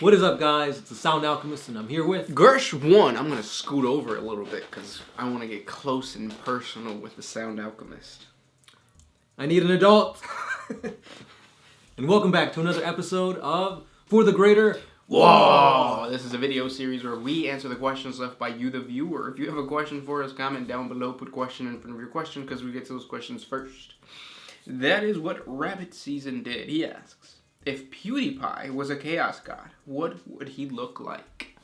What is up, guys? It's the Sound Alchemist, and I'm here with Gersh1. I'm going to scoot over a little bit because I want to get close and personal with the Sound Alchemist. I Need an Adult. And welcome back to another episode of For the Greater Whoa! This is a video series where we answer the questions left by you, the viewer. If you have a question for us, comment down below. Put question in front of your question because we get to those questions first. That is what Rabbit Season did. He asks, if PewDiePie was a chaos god, what would he look like?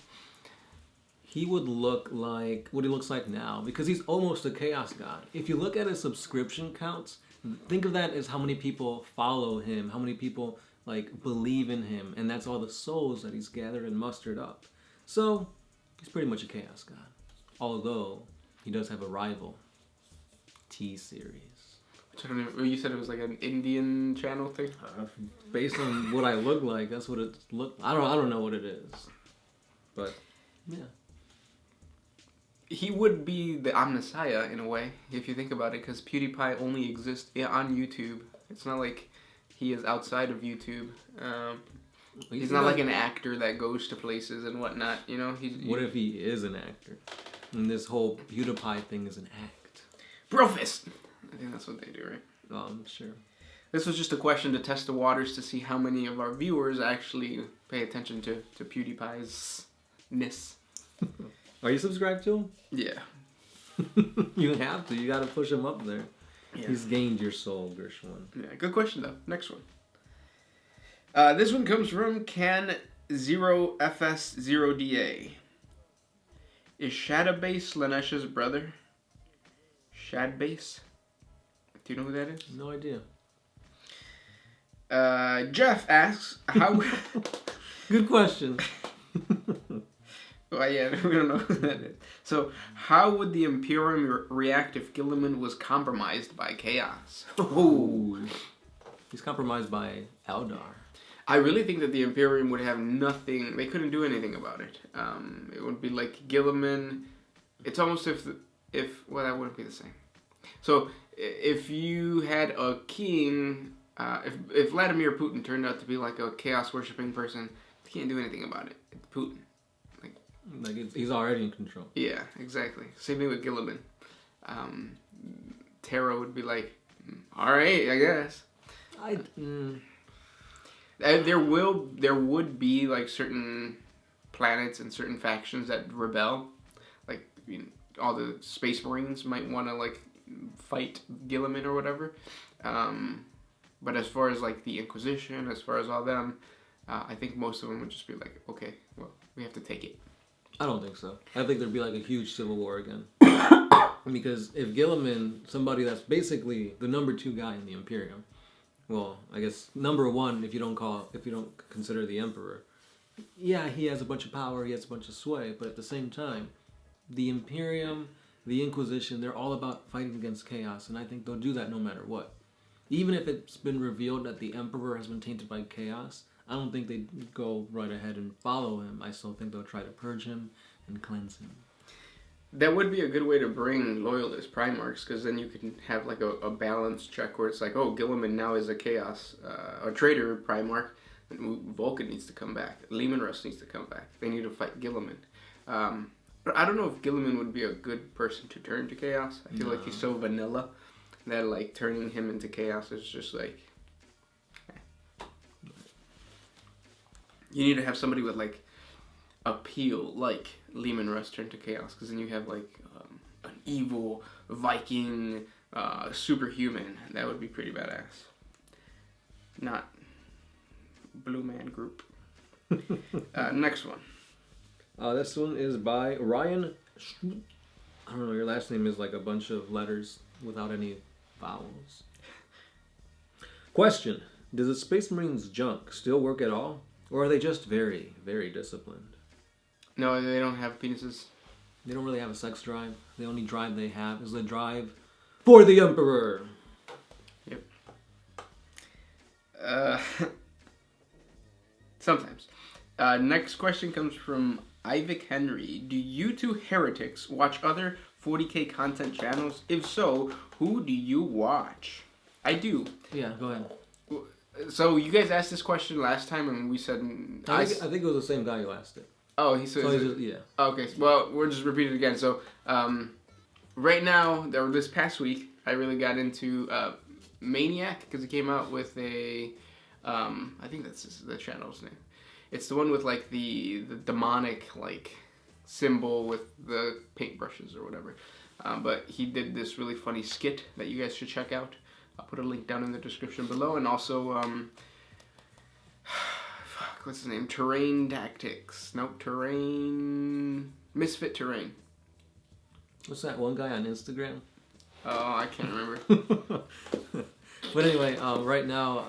He would look like what he looks like now, because he's almost a chaos god. If you look at his subscription counts, think of that as how many people follow him, how many people believe in him, and that's all the souls that he's gathered and mustered up. So he's pretty much a chaos god, although he does have a rival, T-Series. You said it was like an Indian channel thing? Based on what I look like, that's what it looked. I don't know what it is, but yeah. He would be the Omnissiah in a way, if you think about it, because PewDiePie only exists on YouTube. It's not like he is outside of YouTube. He's not like an actor that goes to places and whatnot, you know? What if he is an actor? And this whole PewDiePie thing is an act. Brofist! I think that's what they do, right? Oh, I'm sure. This was just a question to test the waters to see how many of our viewers actually pay attention to PewDiePie's ness. Are you subscribed to him? Yeah. You have to. You got to push him up there. Yeah. He's gained your soul, Gershwin. Yeah, good question, though. Next one. This one comes from Can0FS0DA. Is Shadowbase Lanesh's brother? Shadbase? Do you know who that is? No idea. Jeff asks, how... Good question. Well, yeah, we don't know who that is. So, how would the Imperium react if Guilliman was compromised by Chaos? Ooh. He's compromised by Eldar. I really think that the Imperium would have nothing... They couldn't do anything about it. It would be like Guilliman... It's almost if... Well, that wouldn't be the same. So, if you had a king... If Vladimir Putin turned out to be like a chaos-worshipping person, he can't do anything about it. It's Putin. He's already in control. Yeah, exactly. Same thing with Guilliman. Terra would be like, all right, I guess. There would be like certain planets and certain factions that rebel. Like, you know, all the Space Marines might want to like fight Guilliman or whatever. But as far as like the Inquisition, as far as all them, I think most of them would just be like, okay, well, we have to take it. I don't think so. I think there'd be like a huge civil war again. Because if Guilliman, somebody that's basically the number 2 guy in the Imperium, well, I guess number 1 if you don't consider the Emperor. Yeah, he has a bunch of power, he has a bunch of sway, but at the same time, the Imperium, the Inquisition, they're all about fighting against chaos, and I think they'll do that no matter what. Even if it's been revealed that the Emperor has been tainted by chaos, I don't think they'd go right ahead and follow him. I still think they'll try to purge him and cleanse him. That would be a good way to bring loyalist Primarchs, because then you can have like a balance check where it's like, oh, Guilliman now is a chaos, a traitor Primarch, and Vulcan needs to come back. Leman Russ needs to come back. They need to fight Guilliman. But I don't know if Guilliman would be a good person to turn to chaos. I feel like he's so vanilla that like turning him into chaos is just like... You need to have somebody with like appeal, like Leman Russ turned to chaos, because then you have like an evil Viking superhuman. That would be pretty badass. Not Blue Man Group. Next one. This one is by Ryan. I don't know. Your last name is like a bunch of letters without any vowels. Question: does the Space Marines junk still work at all? Or are they just very, very disciplined? No, they don't have penises. They don't really have a sex drive. The only drive they have is the drive for the Emperor. Yep. Sometimes. Next question comes from Ivic Henry. Do you two heretics watch other 40k content channels? If so, who do you watch? I do. Yeah, go ahead. So you guys asked this question last time, and we said I think it was the same guy who asked it. Oh, he said. So yeah. Okay. Well, we'll just repeat it again. So, right now, or this past week, I really got into Maniac because it came out with a. I think that's the channel's name. It's the one with like the demonic like symbol with the paintbrushes or whatever. But he did this really funny skit that you guys should check out. I'll put a link down in the description below, and also what's his name? Terrain Tactics. Nope, Misfit Terrain. What's that one guy on Instagram? Oh, I can't remember. But anyway, right now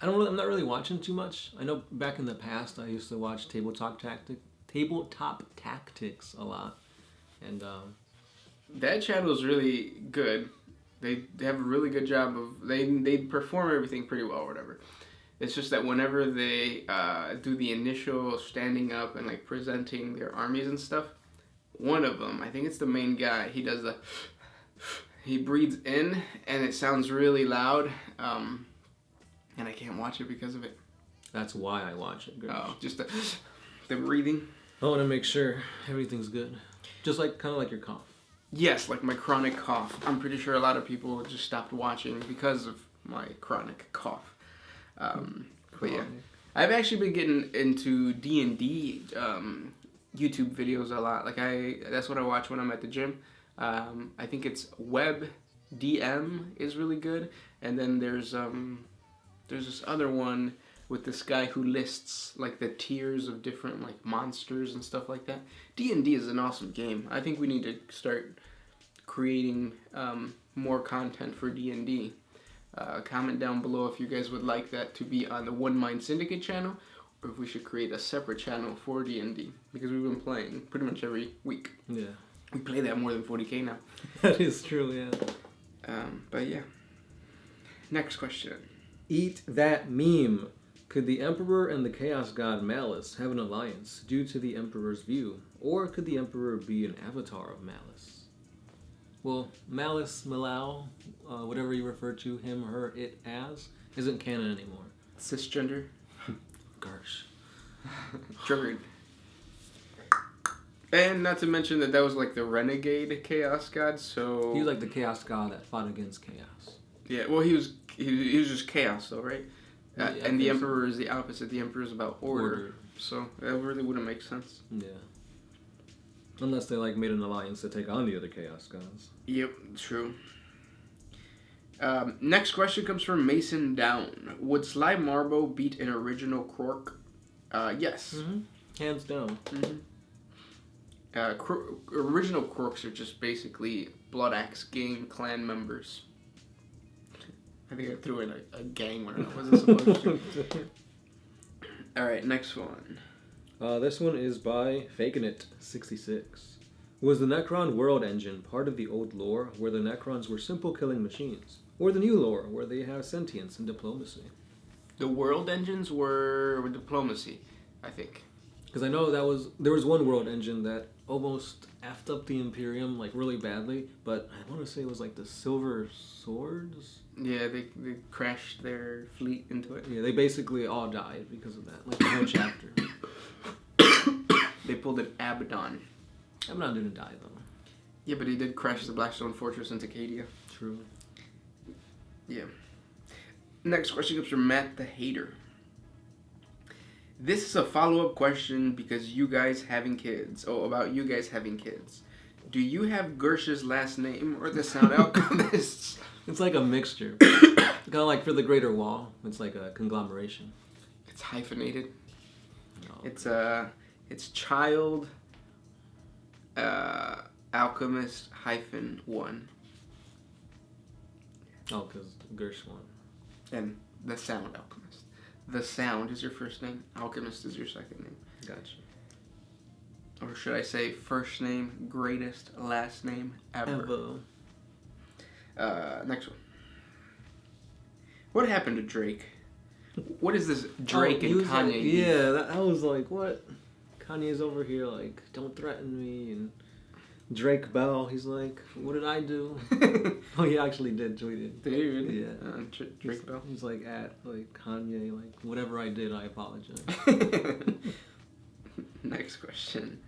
I'm not really watching too much. I know back in the past I used to watch Tabletop Tactics a lot, and that channel is really good. They have a really good job of they perform everything pretty well or whatever. It's just that whenever they do the initial standing up and like presenting their armies and stuff, one of them, I think it's the main guy, he breathes in and it sounds really loud, and I can't watch it because of it. That's why I watch it. Oh, just the breathing. I want to make sure everything's good, just like kind of like your cough. Yes, like my chronic cough. I'm pretty sure a lot of people just stopped watching because of my chronic cough. But yeah, I've actually been getting into D&D YouTube videos a lot. Like that's what I watch when I'm at the gym. I think it's WebDM is really good, and then there's this other one with this guy who lists like the tiers of different like monsters and stuff like that. D&D is an awesome game. I think we need to start creating more content for D&D. Comment down below if you guys would like that to be on the One Mind Syndicate channel, or if we should create a separate channel for D&D, because we've been playing pretty much every week. Yeah. We play that more than 40k now. That is true, yeah. But yeah. Next question. Eat that meme. Could the Emperor and the Chaos God Malice have an alliance due to the Emperor's view? Or could the Emperor be an avatar of Malice? Well, Malice, Malau, whatever you refer to him, her, it as, isn't canon anymore. Cisgender. Gosh. Triggered. And not to mention that was like the renegade Chaos God, so... He was like the Chaos God that fought against Chaos. Yeah, well he was just Chaos though, right? Yeah, and the Emperor is the opposite. The Emperor is about order. So that really wouldn't make sense. Yeah. Unless they like made an alliance to take on the other Chaos Gods. Yep, true. Next question comes from Mason Down. Would Sly Marbo beat an original Krork? Yes. Mm-hmm. Hands down. Mm-hmm. Original Krorks are just basically Blood Axe gang clan members. I think I threw in a gang when I wasn't supposed to. Alright, next one. This one is by FakinIt66. Was the Necron world engine part of the old lore where the Necrons were simple killing machines? Or the new lore where they have sentience and diplomacy? The world engines were diplomacy, I think. Because I know there was one world engine that almost effed up the Imperium like really badly, but I want to say it was like the Silver Swords? Yeah, they crashed their fleet into it. Yeah, they basically all died because of that, like the whole chapter. They pulled an Abaddon. Abaddon didn't die though. Yeah, but he did crash the Blackstone Fortress into Cadia. True. Yeah. Next question comes from Matt the Hater. This is a follow-up question because you guys having kids. Oh, about you guys having kids. Do you have Gersh's last name or the Sound Alchemists? It's like a mixture. Kind of like for the Greater Wall. It's like a conglomeration. It's hyphenated. No. It's Child Alchemist -1. Oh, because Gersh won. And the Sound Alchemist. The Sound is your first name. Alchemist is your second name. Gotcha. Or should I say first name, greatest, last name ever. Next one. What happened to Drake? What is this Drake and Kanye? Like, yeah, I was like, what? Kanye's over here like, don't threaten me, and Drake Bell, he's like, what did I do? Oh, he actually did tweet it. Did he really? Yeah. Drake Bell? He's like, at, like, Kanye, like, whatever I did, I apologize. Next question.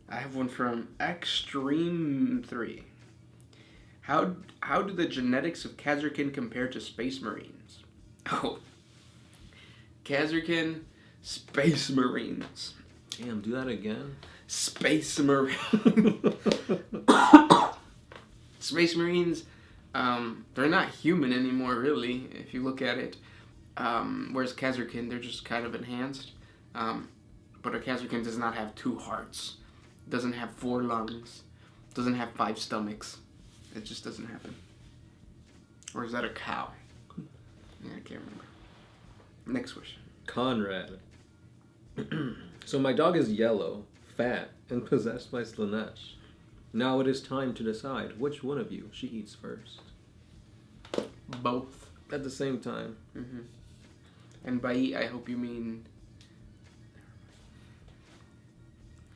I have one from Extreme3. How do the genetics of Khazarkin compare to Space Marines? Oh. Khazarkin, Space Marines. Damn, do that again? Space Marines. Space Marines, they're not human anymore, really, if you look at it. Whereas Khazarkin, they're just kind of enhanced. But a Khazarkin does not have 2 hearts, doesn't have 4 lungs, doesn't have 5 stomachs. It just doesn't happen. Or is that a cow? Yeah, I can't remember. Next question. Conrad. So my dog is yellow, fat, and possessed by Slanesh. Now it is time to decide which one of you she eats first. Both. At the same time. Mm-hmm. And by eat, I hope you mean...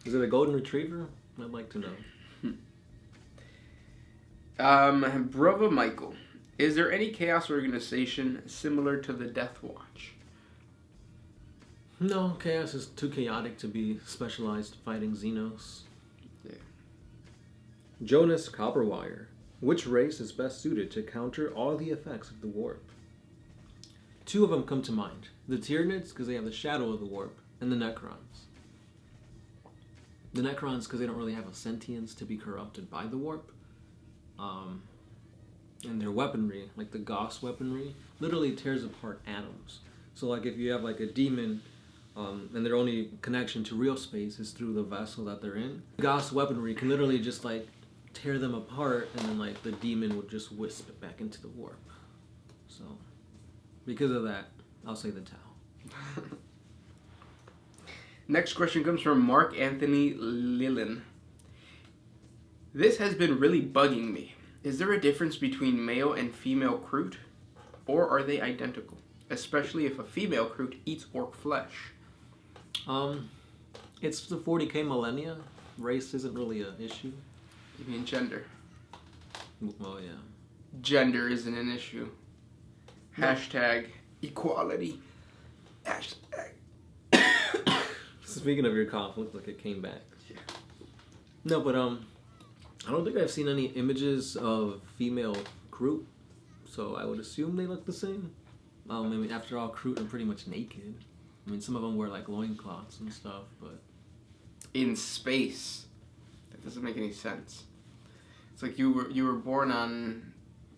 Is it a golden retriever? I'd like to know. Brother Michael. Is there any chaos organization similar to the Death Watch? No, chaos is too chaotic to be specialized fighting Xenos. Yeah. Jonas Copperwire. Which race is best suited to counter all the effects of the warp? 2 of them come to mind. The Tyranids, because they have the shadow of the warp, and the Necrons. The Necrons, because they don't really have a sentience to be corrupted by the warp. And their weaponry, like the Gauss weaponry, literally tears apart atoms. So like if you have like a demon, and their only connection to real space is through the vessel that they're in, Gauss weaponry can literally just like tear them apart, and then like the demon would just wisp it back into the warp. So because of that, I'll say the Tau. Next question comes from Mark Anthony Lillen. This has been really bugging me. Is there a difference between male and female Kroot? Or are they identical? Especially if a female Kroot eats orc flesh. It's the 40k millennia. Race isn't really an issue. You mean gender? Well, yeah. Gender isn't an issue. Hashtag equality. Hashtag. Speaking of your cough, looked like it came back. Yeah. No, but I don't think I've seen any images of female Kroot, so I would assume they look the same. I mean, after all, Kroot are pretty much naked. I mean, some of them wear like loincloths and stuff, but In space. That doesn't make any sense. It's like you were born on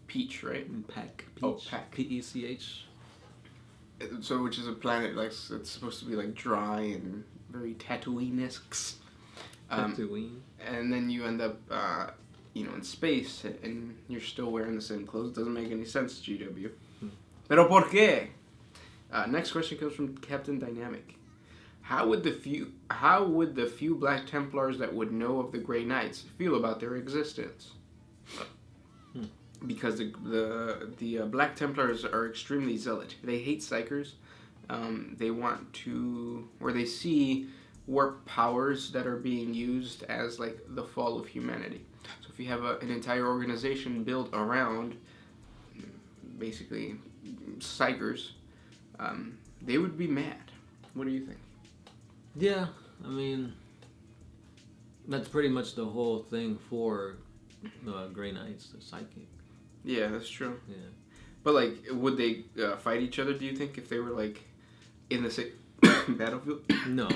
Peach, right? Peck. Peach. Oh, Peck. P-E-C-H. So, which is a planet like it's supposed to be like dry and very Tatooine-esque. Tatooine. And then you end up, in space, and you're still wearing the same clothes. Doesn't make any sense, GW. Pero por qué? Next question comes from Captain Dynamic. How would the few Black Templars that would know of the Grey Knights feel about their existence? Because the Black Templars are extremely zealot. They hate psychers. They want to, or they see warp powers that are being used as like the fall of humanity. So if you have an entire organization built around basically psychers, they would be mad. What do you think? Yeah, I mean, that's pretty much the whole thing for Grey Knights, the psychic. Yeah, that's true. Yeah. But like, would they fight each other, do you think, if they were like in the same battlefield? No.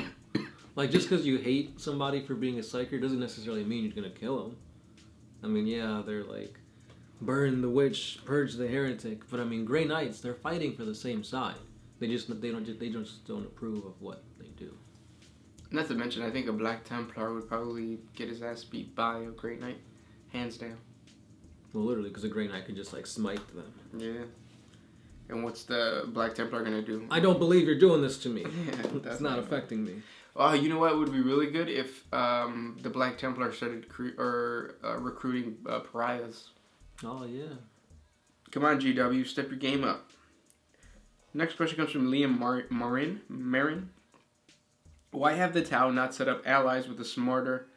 Like, just because you hate somebody for being a psyker doesn't necessarily mean you're gonna kill them. I mean, yeah, they're like, burn the witch, purge the heretic. But I mean, Grey Knights, they're fighting for the same side. They just don't approve of what they do. Not to mention, I think a Black Templar would probably get his ass beat by a Grey Knight, hands down. Well, literally, because a Grey Knight could just like smite them. Yeah. And what's the Black Templar gonna do? I don't believe you're doing this to me. Yeah, that's not affecting me. Oh, you know what would be really good if the Black Templar started recruiting pariahs. Oh yeah. Come on, GW, step your game up. Next question comes from Liam Marin. Why have the Tau not set up allies with a smarter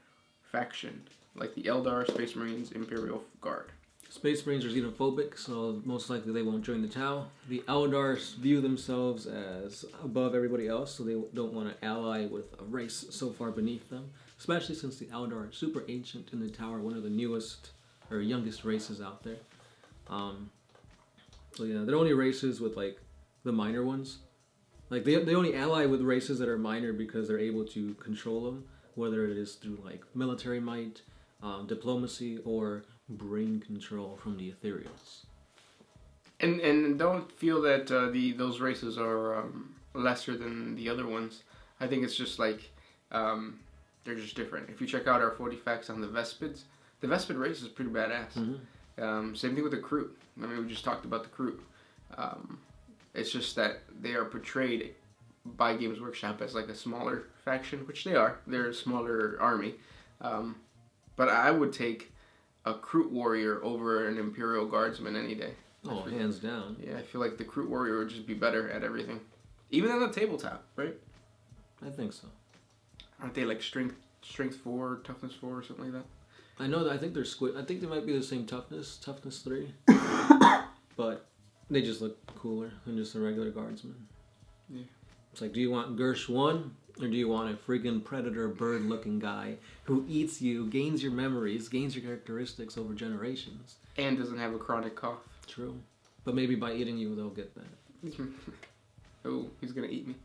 faction? like the Eldar, Space Marines, Imperial Guard. Space Marines are xenophobic, so most likely they won't join the Tau. The Eldars view themselves as above everybody else, so they don't want to ally with a race so far beneath them, especially since the Eldar are super ancient and the Tau are one of the newest or youngest races out there. So yeah, they're only races with like the minor ones. Like they only ally with races that are minor because they're able to control them, whether it is through like military might, diplomacy, or brain control from the Ethereals. And don't feel that those races are lesser than the other ones. I think it's just like they're just different. If you check out our 40 facts on the Vespids race is pretty badass. Mm-hmm. Same thing with the Kroot. I mean, we just talked about the Kroot. It's just that they are portrayed by Games Workshop as like a smaller faction, which they are. They're a smaller army. But I would take a Kroot warrior over an Imperial Guardsman any day. Oh, hands down. Yeah, I feel like the Kroot warrior would just be better at everything. Even on the tabletop, right? I think so. Aren't they like strength 4, toughness 4, or something like that? I know that I think they're I think they might be the same toughness 3. But they just look cooler than just a regular guardsman. Yeah. It's like, do you want Gersh 1? Or do you want a freaking predator bird-looking guy who eats you, gains your memories, gains your characteristics over generations? And doesn't have a chronic cough. True. But maybe by eating you, they'll get that. Oh, he's going to eat me.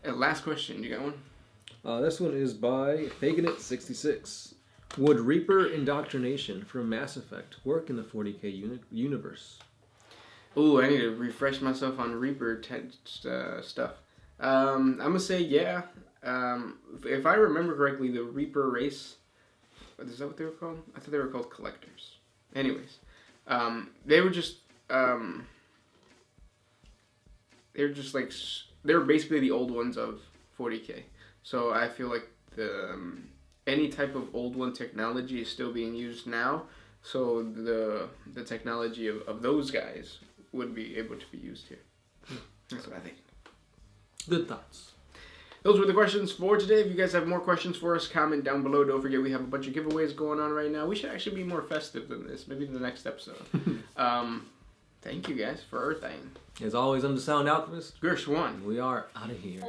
Last question. You got one? This one is by Faginit66. Would Reaper indoctrination from Mass Effect work in the 40k universe? Ooh, I need to refresh myself on Reaper stuff. I'm going to say yeah. If I remember correctly, the Reaper race, is that what they were called? I thought they were called Collectors. Anyways, they were just like, they were basically the old ones of 40k. So I feel like any type of old one technology is still being used now. So the technology of those guys would be able to be used here. That's what I think. Good thoughts. Those were the questions for today. If you guys have more questions for us, comment down below. Don't forget we have a bunch of giveaways going on right now. We should actually be more festive than this. Maybe in the next episode. Thank you guys for everything. As always, I'm the Sound Alchemist. Gersh 1. We are out of here.